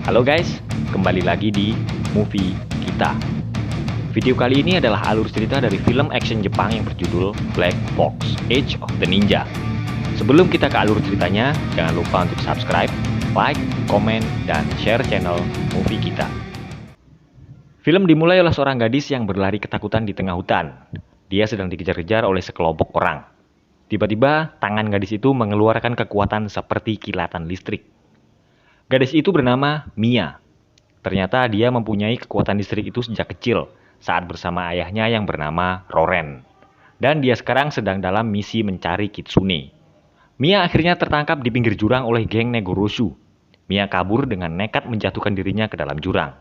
Halo guys, kembali lagi di Movie Kita. Video kali ini adalah alur cerita dari film action Jepang yang berjudul Black Fox: Age of the Ninja. Sebelum kita ke alur ceritanya, jangan lupa untuk subscribe, like, komen, dan share channel Movie Kita. Film dimulai oleh seorang gadis yang berlari ketakutan di tengah hutan. Dia sedang dikejar-kejar oleh sekelompok orang. Tiba-tiba, tangan gadis itu mengeluarkan kekuatan seperti kilatan listrik. Gadis itu bernama Mia. Ternyata dia mempunyai kekuatan listrik itu sejak kecil saat bersama ayahnya yang bernama Roren. Dan dia sekarang sedang dalam misi mencari Kitsune. Mia akhirnya tertangkap di pinggir jurang oleh geng Negorosu. Mia kabur dengan nekat menjatuhkan dirinya ke dalam jurang.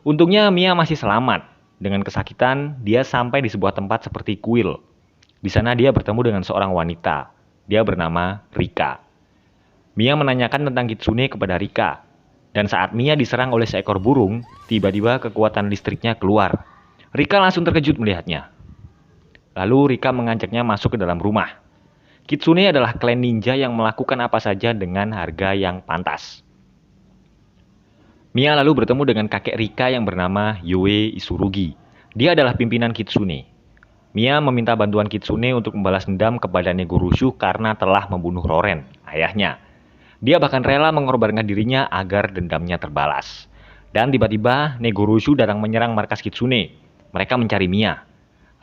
Untungnya Mia masih selamat. Dengan kesakitan, dia sampai di sebuah tempat seperti kuil. Di sana dia bertemu dengan seorang wanita. Dia bernama Rika. Mia menanyakan tentang Kitsune kepada Rika. Dan saat Mia diserang oleh seekor burung, tiba-tiba kekuatan listriknya keluar. Rika langsung terkejut melihatnya. Lalu Rika mengajaknya masuk ke dalam rumah. Kitsune adalah klan ninja yang melakukan apa saja dengan harga yang pantas. Mia lalu bertemu dengan kakek Rika yang bernama Yoe Isurugi. Dia adalah pimpinan Kitsune. Mia meminta bantuan Kitsune untuk membalas dendam kepada Negorosu karena telah membunuh Roren, ayahnya. Dia bahkan rela mengorbankan dirinya agar dendamnya terbalas. Dan tiba-tiba Negorosu datang menyerang markas Kitsune. Mereka mencari Mia.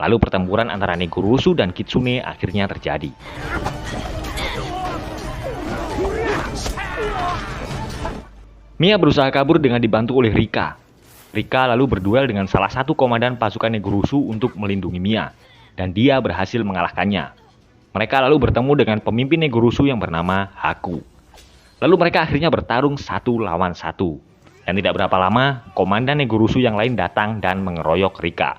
Lalu pertempuran antara Negorosu dan Kitsune akhirnya terjadi. Mia berusaha kabur dengan dibantu oleh Rika. Rika lalu berduel dengan salah satu komandan pasukan Negorosu untuk melindungi Mia. Dan dia berhasil mengalahkannya. Mereka lalu bertemu dengan pemimpin Negorosu yang bernama Haku. Lalu mereka akhirnya bertarung 1 lawan 1. Dan tidak berapa lama, komandan Negorosu yang lain datang dan mengeroyok Rika.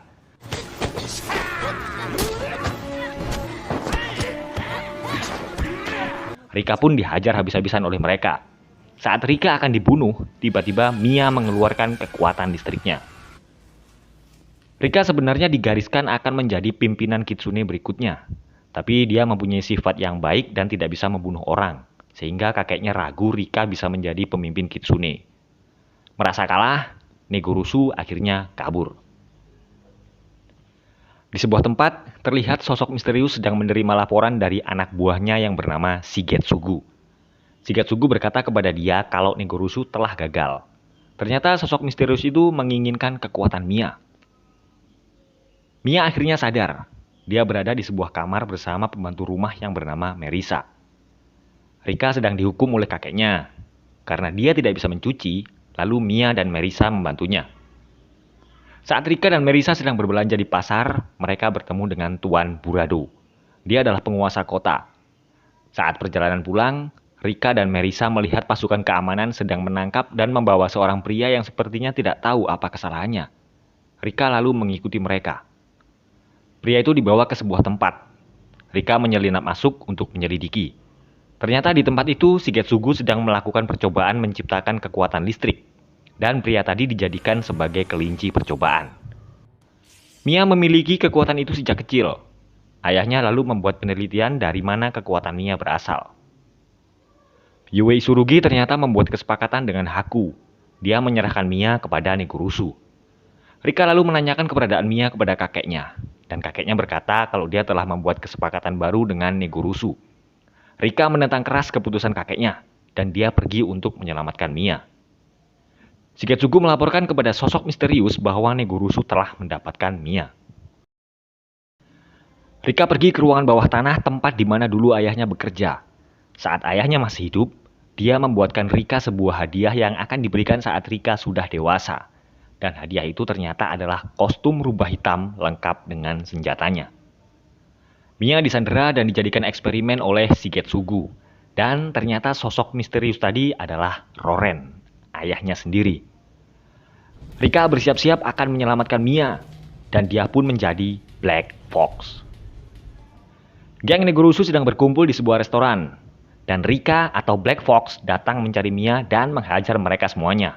Rika pun dihajar habis-habisan oleh mereka. Saat Rika akan dibunuh, tiba-tiba Mia mengeluarkan kekuatan listriknya. Rika sebenarnya digariskan akan menjadi pimpinan Kitsune berikutnya. Tapi dia mempunyai sifat yang baik dan tidak bisa membunuh orang. Sehingga kakeknya ragu Rika bisa menjadi pemimpin Kitsune. Merasa kalah, Negorosu akhirnya kabur. Di sebuah tempat, terlihat sosok misterius sedang menerima laporan dari anak buahnya yang bernama Shigetsugu. Shigetsugu berkata kepada dia kalau Negorosu telah gagal. Ternyata sosok misterius itu menginginkan kekuatan Mia. Mia akhirnya sadar. Dia berada di sebuah kamar bersama pembantu rumah yang bernama Merisa. Rika sedang dihukum oleh kakeknya. Karena dia tidak bisa mencuci, lalu Mia dan Merisa membantunya. Saat Rika dan Merisa sedang berbelanja di pasar, mereka bertemu dengan Tuan Burado. Dia adalah penguasa kota. Saat perjalanan pulang, Rika dan Merisa melihat pasukan keamanan sedang menangkap dan membawa seorang pria yang sepertinya tidak tahu apa kesalahannya. Rika lalu mengikuti mereka. Pria itu dibawa ke sebuah tempat. Rika menyelinap masuk untuk menyelidiki. Ternyata di tempat itu, Shigetsugu sedang melakukan percobaan menciptakan kekuatan listrik. Dan pria tadi dijadikan sebagai kelinci percobaan. Mia memiliki kekuatan itu sejak kecil. Ayahnya lalu membuat penelitian dari mana kekuatan Mia berasal. Yoe Isurugi ternyata membuat kesepakatan dengan Haku. Dia menyerahkan Mia kepada Negorosu. Rika lalu menanyakan keberadaan Mia kepada kakeknya. Dan kakeknya berkata kalau dia telah membuat kesepakatan baru dengan Negorosu. Rika menentang keras keputusan kakeknya, dan dia pergi untuk menyelamatkan Mia. Shigetsugu melaporkan kepada sosok misterius bahwa Negorosu telah mendapatkan Mia. Rika pergi ke ruangan bawah tanah tempat di mana dulu ayahnya bekerja. Saat ayahnya masih hidup, dia membuatkan Rika sebuah hadiah yang akan diberikan saat Rika sudah dewasa. Dan hadiah itu ternyata adalah kostum rubah hitam lengkap dengan senjatanya. Mia disandera dan dijadikan eksperimen oleh Shigetsugu. Dan ternyata sosok misterius tadi adalah Roren, ayahnya sendiri. Rika bersiap-siap akan menyelamatkan Mia. Dan dia pun menjadi Black Fox. Geng Negorosu sedang berkumpul di sebuah restoran. Dan Rika atau Black Fox datang mencari Mia dan menghajar mereka semuanya.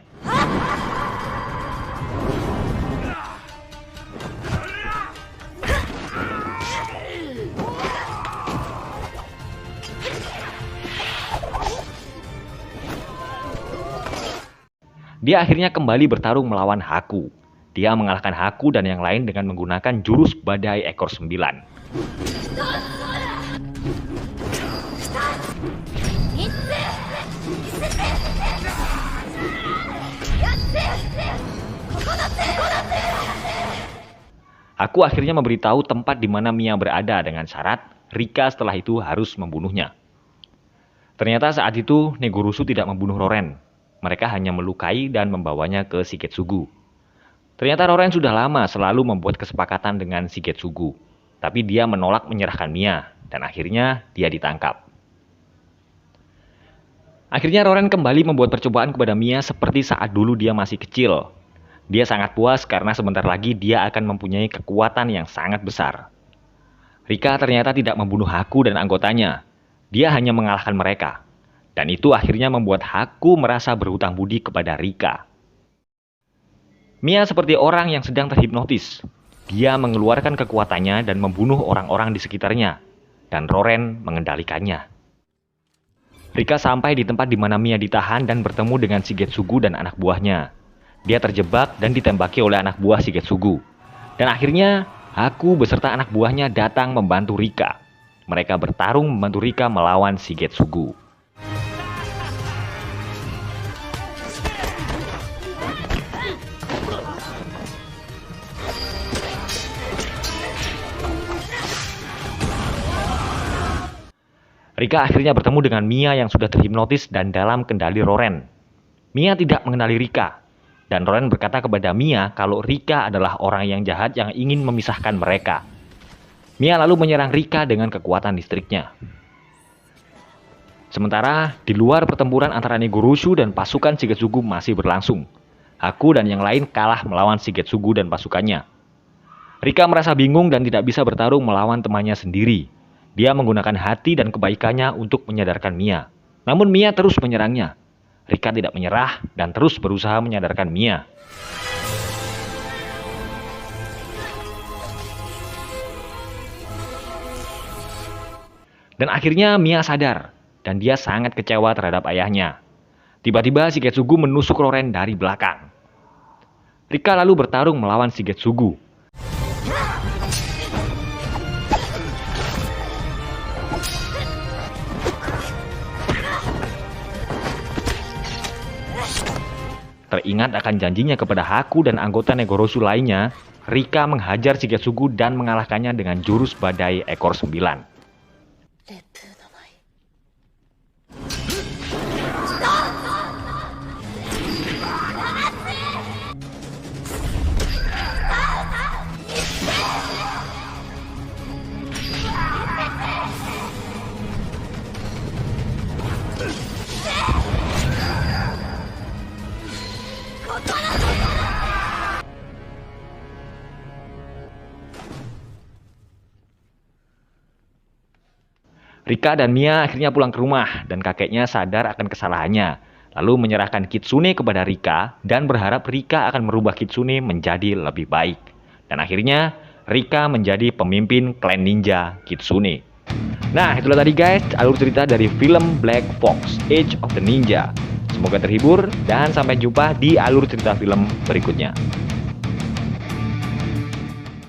Dia akhirnya kembali bertarung melawan Haku. Dia mengalahkan Haku dan yang lain dengan menggunakan jurus badai ekor 9. Haku akhirnya memberitahu tempat di mana Mia berada dengan syarat Rika setelah itu harus membunuhnya. Ternyata saat itu Negorusu tidak membunuh Roren. Mereka hanya melukai dan membawanya ke Shigetsugu. Ternyata Roren sudah lama selalu membuat kesepakatan dengan Shigetsugu. Tapi dia menolak menyerahkan Mia dan akhirnya dia ditangkap. Akhirnya Roren kembali membuat percobaan kepada Mia seperti saat dulu dia masih kecil. Dia sangat puas karena sebentar lagi dia akan mempunyai kekuatan yang sangat besar. Rika ternyata tidak membunuh Haku dan anggotanya. Dia hanya mengalahkan mereka. Dan itu akhirnya membuat Haku merasa berhutang budi kepada Rika. Mia seperti orang yang sedang terhipnotis. Dia mengeluarkan kekuatannya dan membunuh orang-orang di sekitarnya. Dan Roren mengendalikannya. Rika sampai di tempat di mana Mia ditahan dan bertemu dengan Shigetsugu dan anak buahnya. Dia terjebak dan ditembaki oleh anak buah Shigetsugu. Dan akhirnya, Haku beserta anak buahnya datang membantu Rika. Mereka bertarung membantu Rika melawan Shigetsugu. Rika akhirnya bertemu dengan Mia yang sudah terhipnotis dan dalam kendali Roren. Mia tidak mengenali Rika. Dan Roren berkata kepada Mia kalau Rika adalah orang yang jahat yang ingin memisahkan mereka. Mia lalu menyerang Rika dengan kekuatan listriknya. Sementara di luar pertempuran antara Negorusu dan pasukan Shigetsugu masih berlangsung. Haku dan yang lain kalah melawan Shigetsugu dan pasukannya. Rika merasa bingung dan tidak bisa bertarung melawan temannya sendiri. Dia menggunakan hati dan kebaikannya untuk menyadarkan Mia. Namun Mia terus menyerangnya. Rika tidak menyerah dan terus berusaha menyadarkan Mia. Dan akhirnya Mia sadar dan dia sangat kecewa terhadap ayahnya. Tiba-tiba Shigetsugu menusuk Roren dari belakang. Rika lalu bertarung melawan Shigetsugu. Teringat akan janjinya kepada Haku dan anggota Negorusu lainnya, Rika menghajar Shigetsugu dan mengalahkannya dengan jurus badai ekor 9. Rika dan Mia akhirnya pulang ke rumah dan kakeknya sadar akan kesalahannya, lalu menyerahkan Kitsune kepada Rika dan berharap Rika akan merubah Kitsune menjadi lebih baik. Dan akhirnya Rika menjadi pemimpin klan ninja Kitsune. Nah, itulah tadi guys alur cerita dari film Black Fox Age of the Ninja. Semoga terhibur dan sampai jumpa di alur cerita film berikutnya.